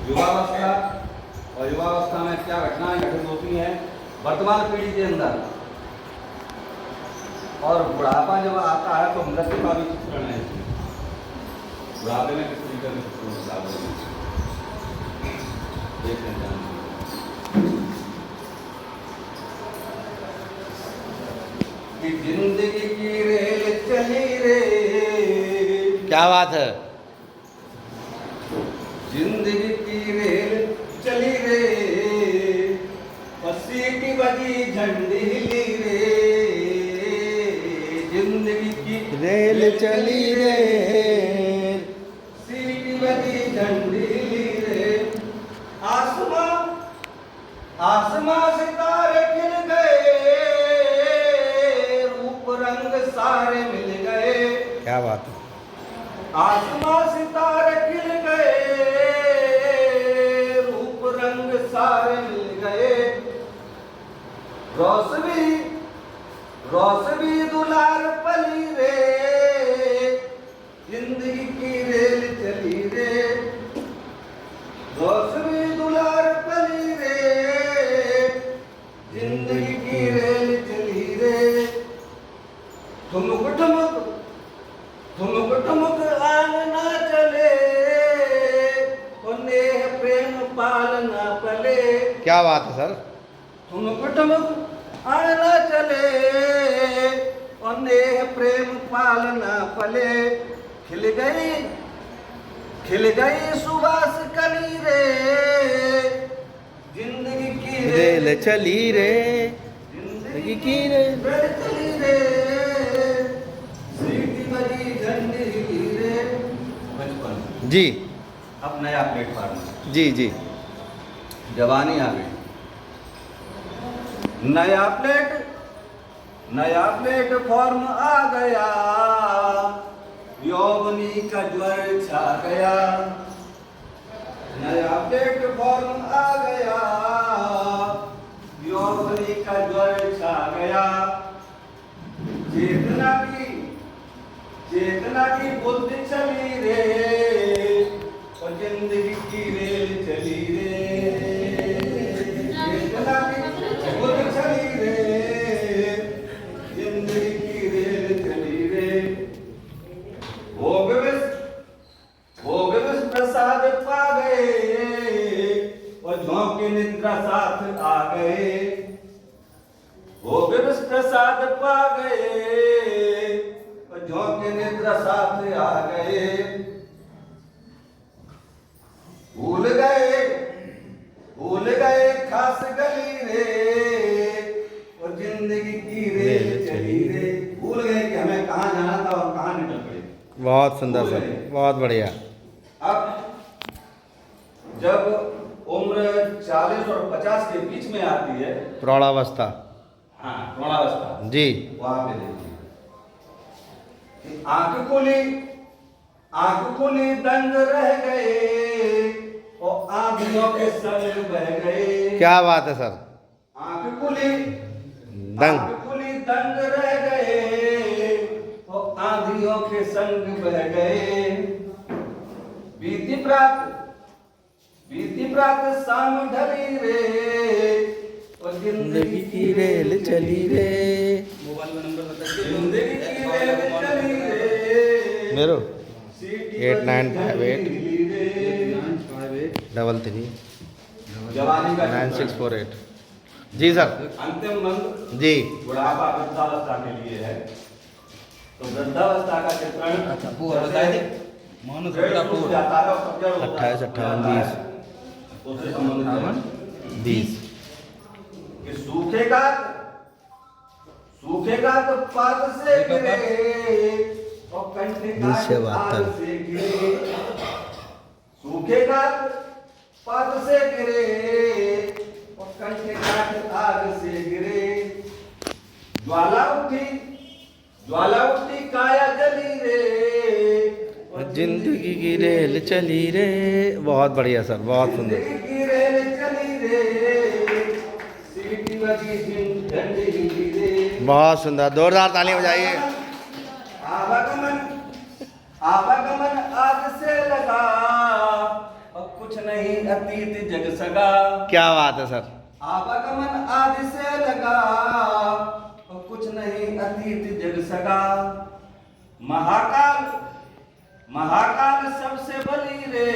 युवावस्था और युवावस्था में क्या घटनाएं घटित होती हैं वर्तमान पीढ़ी के अंदर, और बुढ़ापा जब आता है तो मृत्यु का भी चित्रण है। बुढ़ापे में किस तरीके से चित्रण होता है देख लेते हैं। कि जिंदगी की रेल चली रे, क्या बात है। जिंदगी की रेल चली रे, सीटी बजी झंडी हिली रे, जिंदगी की रेल चली रे, सीटी बजी झंडी हिली रे, आसमां आसमां सितारे खिल गए, रूप रंग सारे मिल गए। क्या बात है। आसमां सितारे खिल गए, रूप रंग सारे मिल गए, रोशनी रोशनी दुलार पली रे, जिंदगी की रेल चली रे, रोशनी दुलार पली रे, जिंदगी की रेल चली रे, ठुमक ठुमक ठुमक ठुमक आंगना चले, नेह प्रेम पालना पले। क्या बात है सर। ठुमक ठुमक आंगना चले, नेह प्रेम पालना पले, खिल गई सुबास कली रे, जिंदगी की रेल चली रे, जिंदगी की रेल चली रे, सीटी बजी झंडी हिली रे। बचपन जी अब नया प्लेटफॉर्म, जी जी। जवानी आ गई, नया प्लेटफॉर्म आ गया, यौवनी का ज्वर छा गया, नया प्लेटफॉर्म आ गया, यौवनी का ज्वर छा गया, चेतना की बुद्ध चली रे, और जिंदगी की रेल चली रे, चेतना की बुद्ध चली रे, जिंदगी की रेल चली रे, भोग विष प्रसाद पा गए, और झोंके निद्रा साथ आ गए, भोग विष प्रसाद पा गए, और झोंके निद्रा साथ आ गए, भूल गए खास गली रे, और जिंदगी की रेल चली रे, भूल गए कि हमें कहाँ जाना था और कहाँ निकल गए। बहुत सुंदर सर, बहुत बढ़िया। अब जब उम्र 40 और 50 के बीच में आती है, प्रौढ़ावस्था। हाँ प्रौढ़ावस्था जी। वहां पे देखिए कि आंख खुली दंग रह गए, और आंधियों के संग बह गए। क्या बात है सर। आंख खुली दंग रह गए, और आंधियों के संग बह गए, बीती प्रात शाम ढली रे, और जिंदगी की रेल चली रे। मोबाइल में नंबर बताइए। जिंदगी की रेल चली रे, मेरो 8958 33 जवानी का 9648। जी सर। अंतिम मंत्र जी। बुढ़ापा वृद्धावस्था के लिए है। तो वृद्धावस्था का चित्रण अच्छा वो बताए थे मानो जाता है और कब्जा होता है। 28 58 उससे संबंधित 20 कि सूखेगा तो पात से गिरे, और कंठे काट आग से गिरे, सूखेगा तो पात से गिरे, और कंठे काट आग से गिरे, ज्वाला उठी काया जली रे, और जिंदगी की रेल चली रे। बहुत बढ़िया सर, बहुत सुंदर। जिंदगी की रेल चली रे, सीटी बजी झंडी हिली रे। बहुत सुंदर, जोरदार ताली बजाइए। आवागमन आज से लगा, और कुछ नहीं अतीत जग सगा। क्या बात है सर। आवागमन आदि से लगा, और कुछ नहीं अतीत जग सगा। महाकाल महाकाल सबसे बली रे,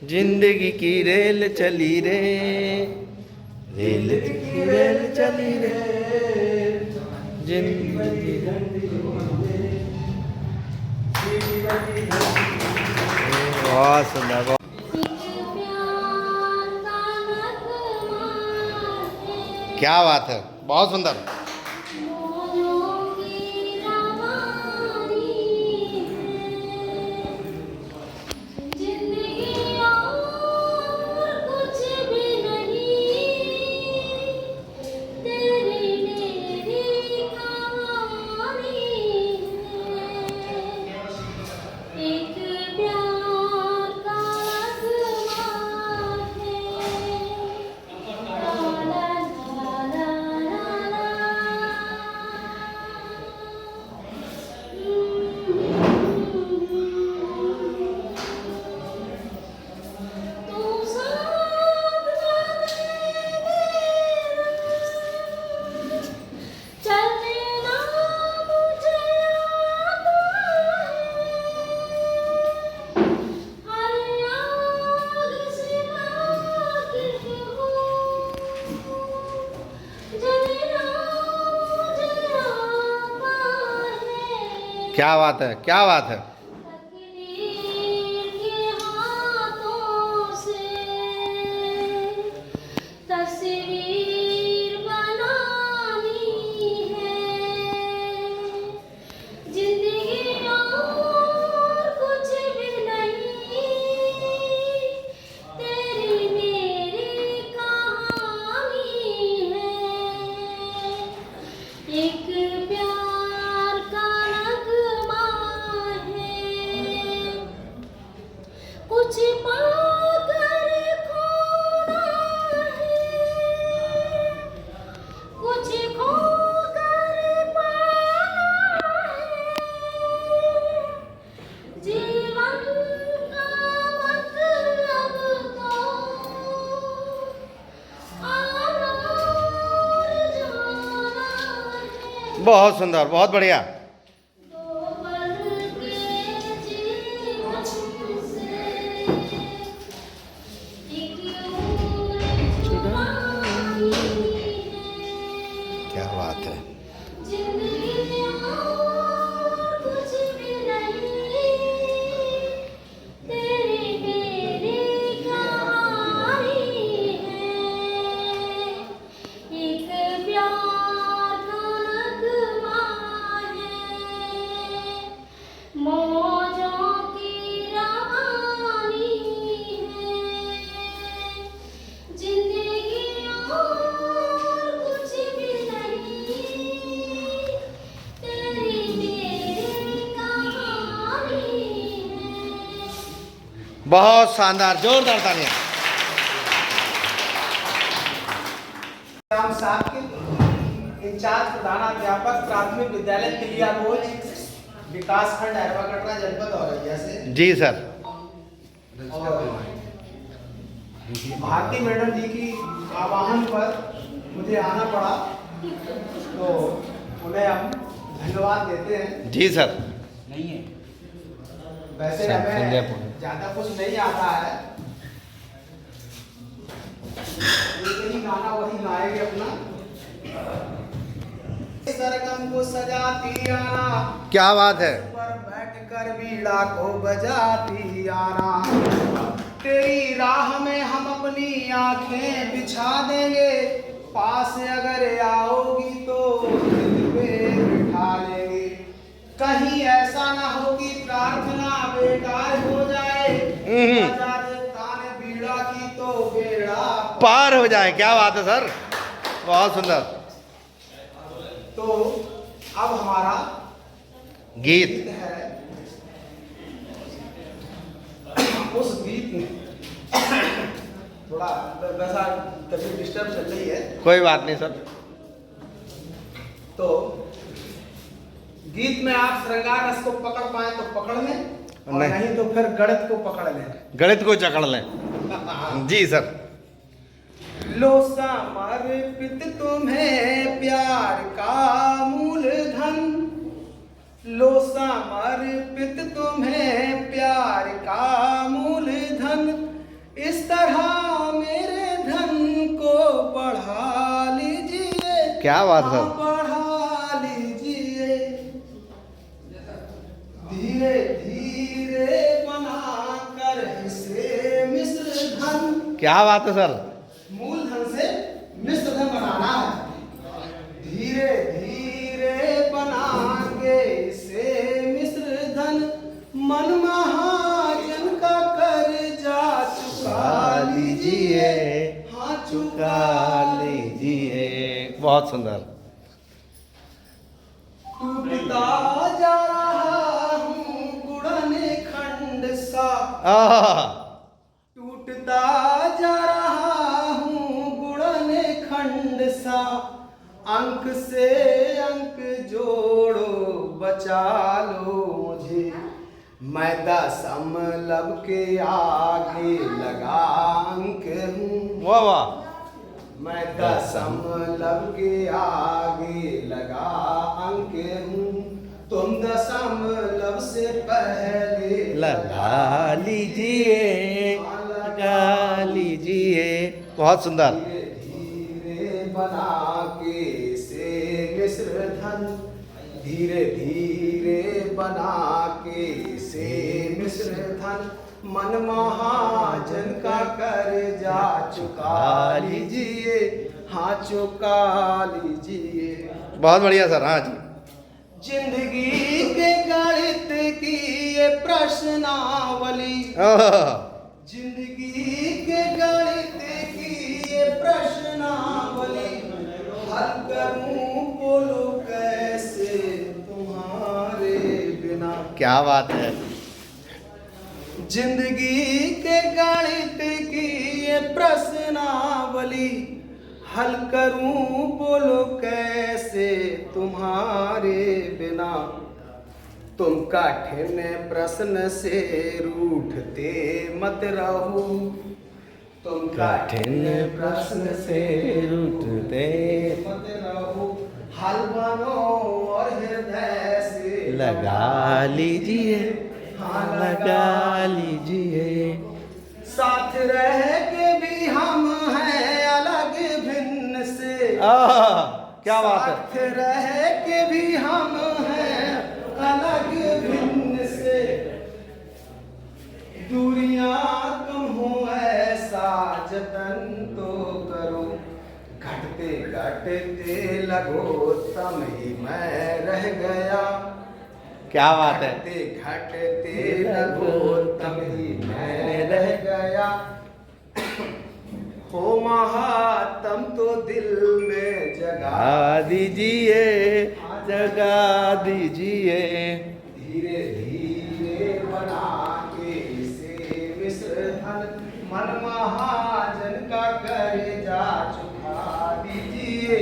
जिंदगी की रेल चली रे, रेल की रेल चली रे, जिंदगी। बहुत सुंदर, बहुत क्या बात है, बहुत सुंदर। क्या बात है, क्या बात है। बहुत सुंदर, बहुत बढ़िया। क्या बात है। बहुत शानदार, जोरदार तालियां। राम साहब के इंचार्ज प्रधानाध्यापक प्राथमिक विद्यालय तिलिया बोझ, विकास खंड अरवा कटरा, जनपद औरैया से। जी सर। भारती मैडम जी की आह्वान पर मुझे आना पड़ा, तो उन्हें हम धन्यवाद देते हैं। जी सर। नहीं है वैसे हमें ज्यादा कुछ नहीं आता है, एक ही गाना वही गाएंगे अपना। सरगम को सजाती आना, क्या बात है। पर बैठ कर बीड़ा को बजाती आना, तेरी राह में हम अपनी आंखें बिछा देंगे, पास अगर आओगी तो दिल पे बिठा लेंगे। कहीं ऐसा ना हो कि प्रार्थना बेकार हो जाए, बजा दे ताने बीड़ा की तो बेड़ा पार हो जाए। क्या बात है सर, बहुत सुंदर। तो अब हमारा गीत है, उस गीत में थोड़ा वैसा तबीयत डिस्टर्ब चल रही है, कोई बात नहीं सर। तो गीत में आप श्रृंगार रस को पकड़ पाए तो पकड़ लें, और नहीं। नहीं तो फिर गणित को पकड़ लें। गणित को जकड़ लें। जी सर। लो समर्पित तुम्हें प्यार का मूलधन, लो समर्पित तुम्हें प्यार का मूलधन, इस तरह मेरे धन को बढ़ा लीजिए। क्या बात है। हाँ, बढ़ा लीजिए। धीरे धीरे बनाकर इसे मिश्र धन, क्या बात है सर। मूलधन से मिश्र धन बनाना है। धीरे धीरे बनाएंगे इसे मिश्र धन, मन महाजन का कर्जा चुका लीजिए। हाँ, चुका लीजिए। बहुत सुंदर। टूटता जा रहा हूँ गुणन खंड सा, आह, टूटता जा रहा हूँ गुणन खंड सा, अंक से अंक जोड़ो बचा लो मुझे, मैं दशमलव के आगे लगा अंक हूँ। वाह वाह। मैं दशमलव के आगे लगा अंक हूँ, तुम दशमलव से पहले लगा लीजिए, लगा लीजिए। बहुत सुंदर। धीरे धीरे बना के से मिश्र धन, धीरे धीरे बना के से मिश्र धन, मन महाजन का कर्जा चुका लीजिए। हाँ, चुका लीजिए। बहुत बढ़िया सर। हाँ जी। जिंदगी के गणित की ये प्रश्नावली, आह, जिंदगी के गणित की ये प्रश्नावली, हल करूं बोलो कैसे तुम्हारे बिना। क्या बात है। जिंदगी के गणित की ये प्रश्नावली, हल करूं बोलो कैसे तुम्हारे बिना। तुम कठिन प्रश्न से रूठते मत रहो, तुम कठिन प्रश्न से रूठते मत रहो, हल बनो और हृदय से लगा लीजिए, हाँ, लगा लीजिए। साथ रह के भी हम हैं अलग भिन्न से, आह, क्या बात है। साथ रह के भी हम हैं अलग भिन्न से, दूरियां कम हो ऐसा जतन तो करो, घटते घटते लगो तम ही मैं रह गया। क्या बात है। घटते घटते लगो तम ही मैं रह गया, हो महात्म तो दिल में जगा जगा दीजिए, जगा दीजिए। धीरे धीरे बना के इसे मिश्र धन, मन महाजन का कर्जा चुका दीजिए।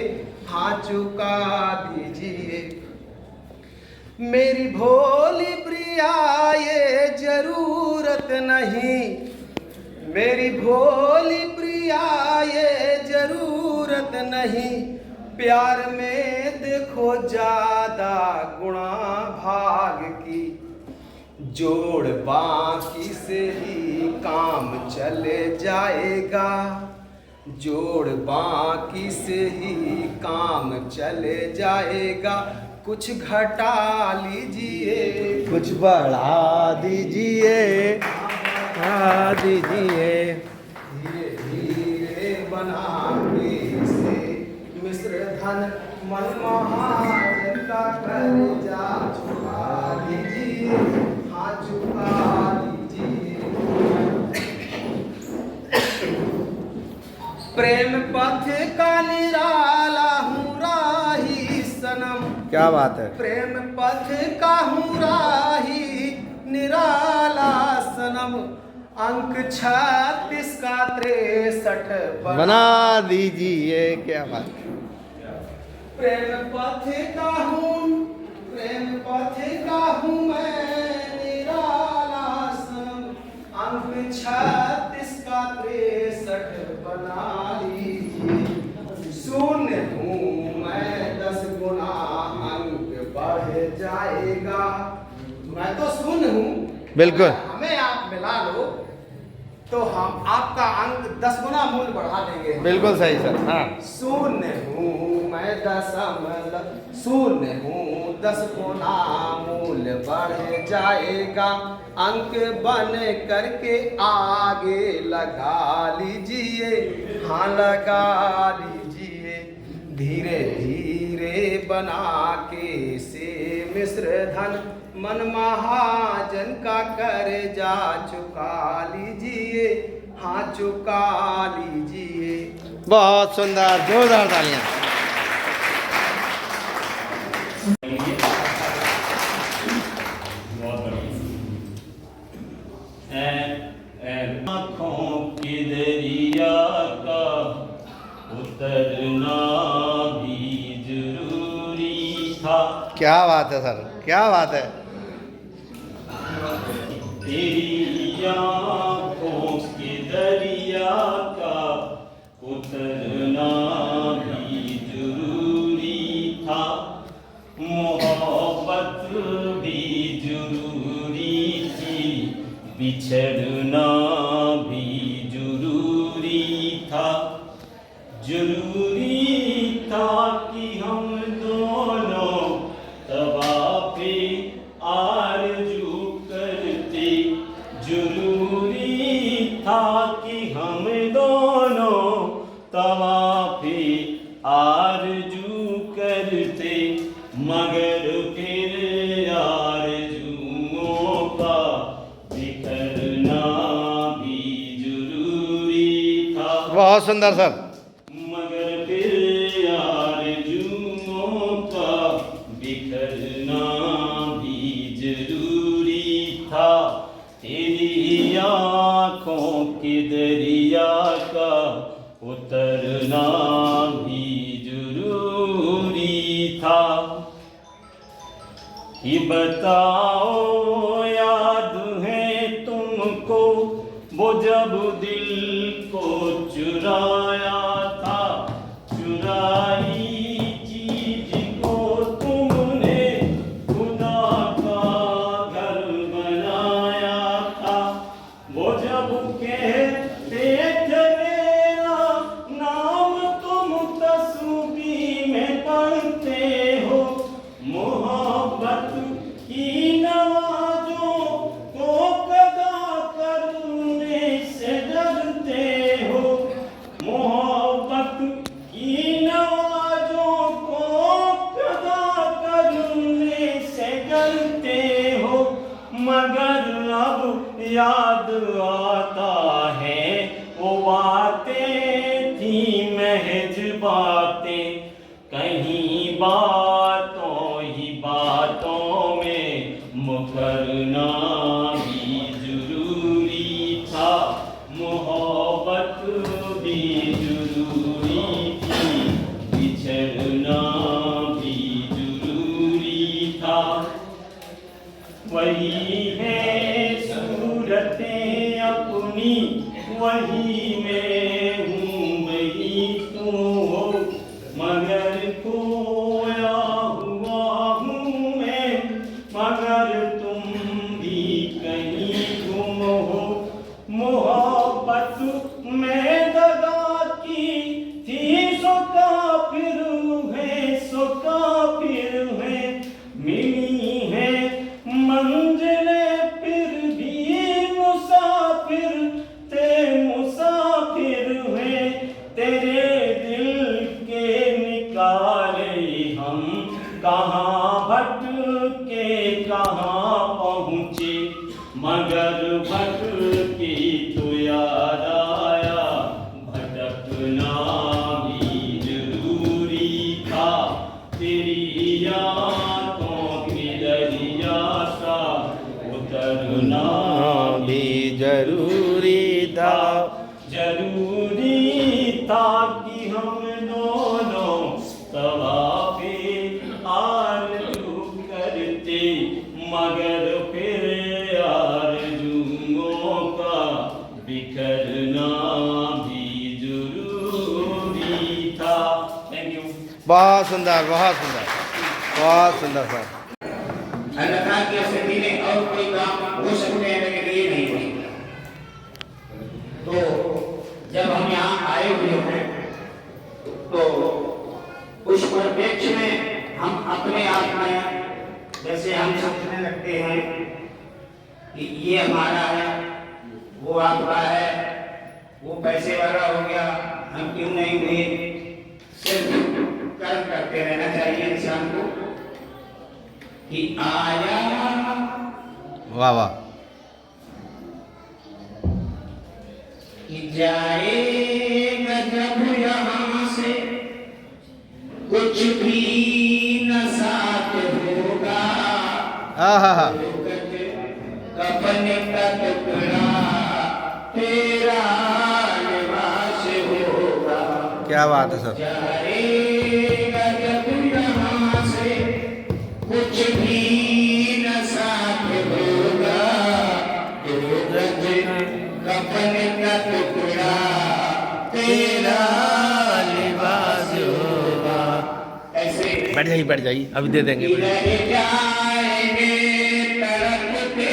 हाँ, चुका दीजिए। मेरी भोली प्रिया ये जरूरत नहीं, मेरी भोली प्रिया ये जरूरत नहीं, प्यार में देखो ज्यादा गुणा भाग की, जोड़ बाकी से ही काम चले जाएगा, जोड़ बाकी से ही काम चले जाएगा। कुछ घटा लीजिए, कुछ बढ़ा दीजिए, बढ़ा दीजिए। धीरे धीरे बना के से मिश्र धन, मन महाजन का कर्जा चुका दीजिए। हाँ, चुका दीजिए। प्रेम पथ का निराला हूँ राही सनम, क्या बात है। प्रेम पथ का हूँ राही निराला सनम, अंक 36 का 63 बना दीजिए। क्या बात है। प्रेम पथ का हूँ, प्रेम पथ का हूँ मैं निराला अंक 36 का 63 बना लीजिए। शून्य हूँ मैं 10 गुना अंक बढ़ जाएगा। मैं तो शून्य हूँ, बिल्कुल। हमें आप मिला लो तो हम आपका अंक 10 गुना मूल्य बढ़ा देंगे। बिल्कुल सही सर। हाँ, शून्य हूँ मैं 10 गुना मूल्य बढ़ जाएगा। अंक बन करके आगे लगा लीजिए, हाँ लगा लीजिए। धीरे धीरे बना के से मिश्र धन मन महाजन का कर्जा चुका लीजिए, हाँ चुका लीजिए। बहुत सुंदर, जोरदार तालियां। आँखों के दरिया का उतरना भी जरूरी था। क्या बात है सर, क्या बात है। तेरी आँखों के दरिया का उतरना भी जरूरी था। मोहब्बत भी जरूरी थी, बिछड़ना भी जरूरी था। जरूरी था कि हम दोनों तवाफ़े आरज़ू करते। जरूरी था कि हम दोनों तवाफ़े आरज़ू करते। मगर फिर आरज़ुओं का बिखरना भी जरूरी था। बहुत सुंदर सर। मगर फिर आरज़ुओं का बिखरना भी जरूरी था। तेरी आँखों के दरिया का उतरना भी जरूरी था। कि बताओ याद है तुमको वो जब दिल को चुराया था। चुराई चीज को तुमने खुदा का घर बनाया था। वो जब कहते थे मेरा नाम तुम तस्वीर में पढ़ते हो। मोहब्बत की नवाजों को कदा करने से डरते हो। मोहब्बत की नवाजों को कदा करने से डरते हो। मगर अब याद आता है वो बातें थी महज बातें। कहीं बातों ही बातों में मुकरना भी जरूरी था। मोहब्बत भी जरूरी थी, बिछड़ना भी जरूरी था। वही है सूरतें अपनी, वही मैं हूँ वही तू हो। मगर खोया हुआ हूँ मैं, मगर तुम भी कहीं गुम हो। मोहब्बत में दगा की थी सो काफिर है, सो काफिर है। मिली है मंजिलें फिर भी मुसाफिर थे, मुसाफिर है। तेरे दिल के निकाले हम कहाँ भटके कहाँ पहुँचे। मगर भटके तो याद आया, भटकना भी जरूरी था। तेरी आँखों के दरिया सा उतरना भी जरूरी था। जरूरी था कि हम दोनों तवाफ़े आरज़ू करते। मगर फिर आरज़ुओं का बहुत सुंदर, बहुत सुंदर, बहुत सुंदर सर। अन्यथा की स्थिति में और कोई काम हो सकते हैं लेकिन ये नहीं हो सकता। तो जब हम यहाँ आए हुए हैं तो उस परिप्रेक्ष्य में हम अपने आप में जैसे हम समझने लगते हैं कि ये हमारा है, वो आपका है, वो पैसे वाला हो गया, हम क्यों नहीं हुए। सिर्फ कर्म करते रहना चाहिए इंसान को कि आया वाह वाह। कि जाएगा जब यहाँ से कुछ भी न साथ होगा। आहा, कफन का टुकड़ा तेरा लिबास होगा। क्या बात है सर। जाएगा जब यहाँ से कुछ भी न साथ होगा। कफन का टुकड़ा तेरा लिबास होगा। ऐसे बैठ जाइए, बैठ जाइए, अभी दे देंगे। रह जाएंगे तड़पते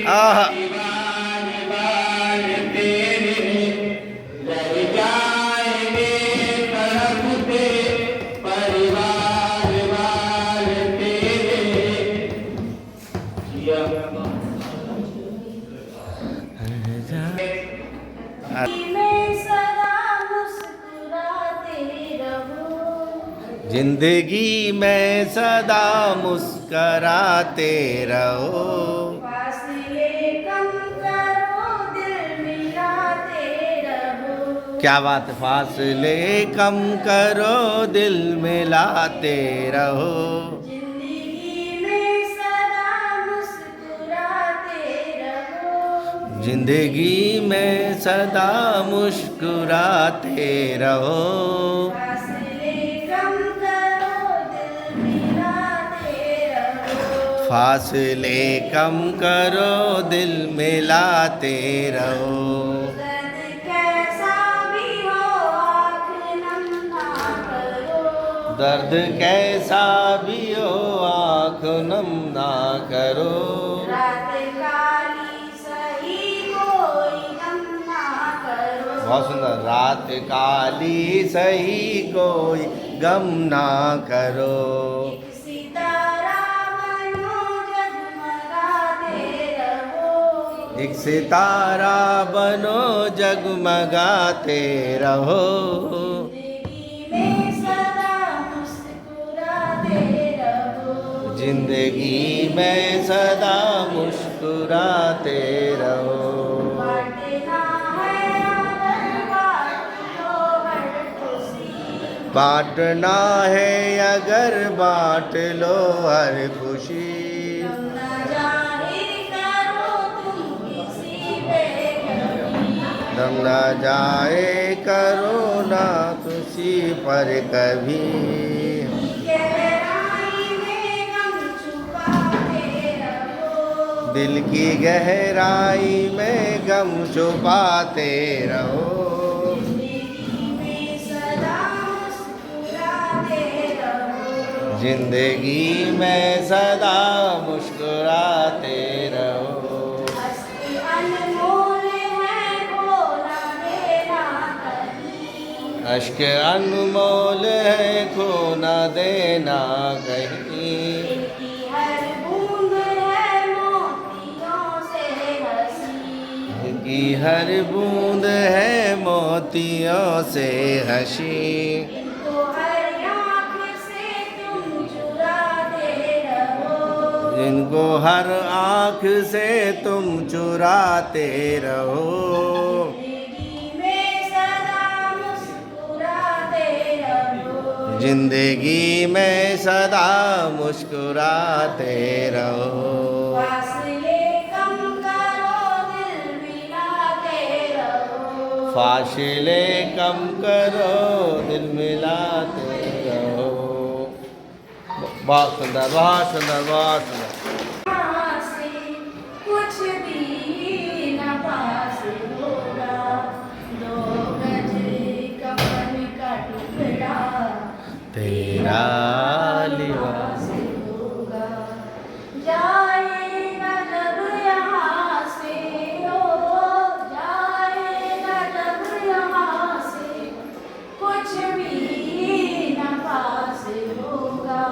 आहा, बाल तेरे, रह जाएंगे तड़पते परिवार वाल तेरे। मैं सदा मुस्कुराते रहूं, जिंदगी में सदा मुस्कराते रहो। फासले कम करो, दिल मिलाते रहो। क्या बात है, फासले कम करो, दिल मिलाते रहो। जिंदगी में सदा मुस्कुराते रहो, जिंदगी में सदा मुस्कुराते रहो। फासले कम करो, दिल मिलाते रहो। फासले कम करो, दिल मिलाते रहो। दर्द कैसा भी हो, आँख नम ना करो। दर्द कैसा भी हो, आँख नम ना करो। रात काली सही कोई गम ना करो। बहुत सुंदर। रात काली सही कोई गम ना करो। एक सितारा बनो, जगमगाते रहो। एक सितारा बनो, जगमगाते रहो। जिंदगी में सदा मुस्कुराते रहो। जिंदगी में सदा मुस्कुराते रहो। बांटना है अगर बात लो हर खुशी। बांटना है अगर बांट लो हर खुशी। गम न जाहिर करो तुम किसी पे कभी। दम न जाए करो ना किसी पर कभी। गहराई में गम छुपाते रहो। दिल की गहराई में गम छुपाते रहो। जिंदगी में सदा मुस्कुराते जिंदगी में सदा मुस्कुराते रहो। रहो। हंसी अनमोल है, खोना देना कहीं। अश्क अनमोल है, खो न देना कहीं। इनकी हर बूंद है मोतियों से हंसी। की हर बूंद है मोतियों से हंसी। इनको हर आँख से तुम चुराते रहो। जिनको हर आँख से तुम चुराते रहो। जिंदगी में सदा मुस्कुराते रहो। जिंदगी में सदा मुस्कुराते रहो। फासले कम करो, दिल मिलाते रहो। फासले कम करो, दिल मिलाते रहो। बहुत सुंदर, बहुत सुंदर, बहुत सुंदर। यहाँ से कुछ भी न पास होगा। 2 गज कफन का टुकड़ा तेरा लिबास होगा जाएगा जब यहाँ से हो जाएगा जब यहाँ से कुछ भी न पास होगा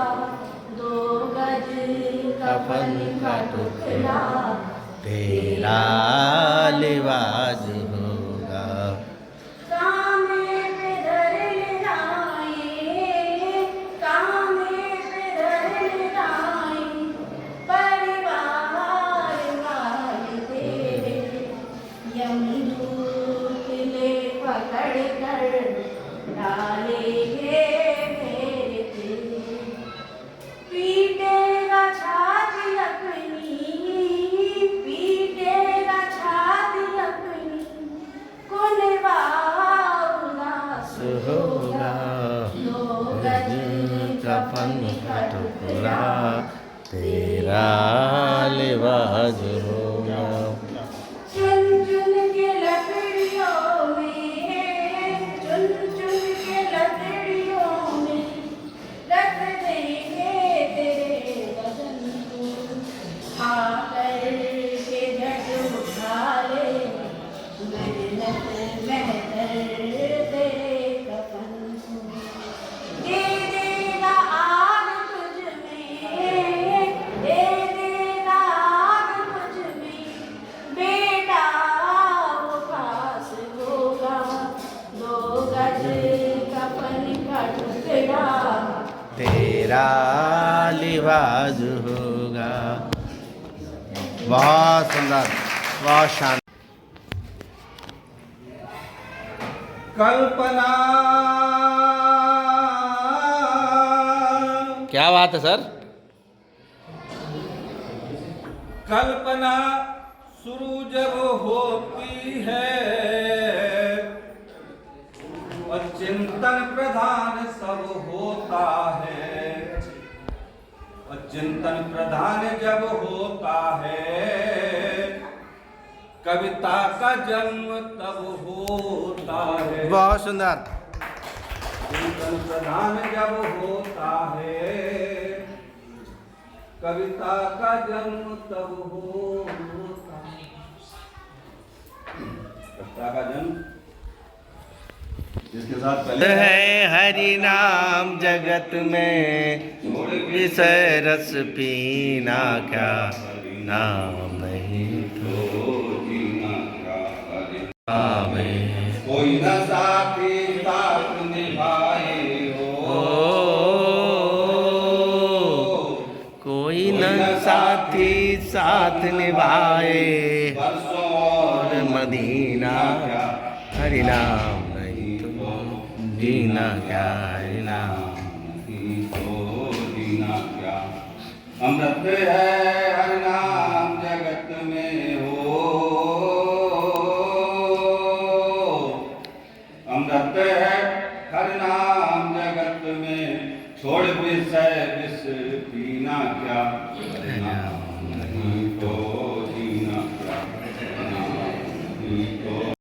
दो गज कफन का टुकड़ा तेरा लिबास होगा कामे पे धर लाए कामे पे धर लाए परिवार वाले तेरे यमदूत ले पकड़ कर डालेंगे मेरे तेरे पीटेगा छाती अपनी पीटेगा छाती अपनी कुलवाउलास होगा दो गज कफन का टुकड़ा तेरा लिबास होगा चुन चुन के लकड़ियों में चुन चुन के लकड़ियों में रख देंगे तेरे बदन को आकर के झट उठा ले मेहनत मेहनत तेरे कफन को दे देगा आग तुझ में दे देगा आग तुझ में बेटा वो पास होगा दो गज कफन का टुकड़ा तेरा लिबास होगा। बहुत सुंदर, बहुत शानदार। कल्पना क्या बात है सर? कल्पना शुरू जब होती है और चिंतन प्रधान सब होता है और चिंतन प्रधान जब होता है कविता का जन्म तब होता है। बहुत सुंदर। चिंतन प्रधान जब होता है कविता का जन्म तब होता है। कविता का जन्म जिसके साथ पहले है हरि नाम जगत में विषय रस पीना क्या नाम नहीं तो जीना क्या करे। आवे कोई न साथी साथ निभाए हो कोई न साथी साथ निभाए बरसों और मदीना हरि नाम नहीं तो जीना क्या हरि नाम तो जीना क्या। अमृत है हर नाम जगत में हो अमृत है हर नाम जगत में छोड़ विषय विष पीना क्या हर नाम नहीं तो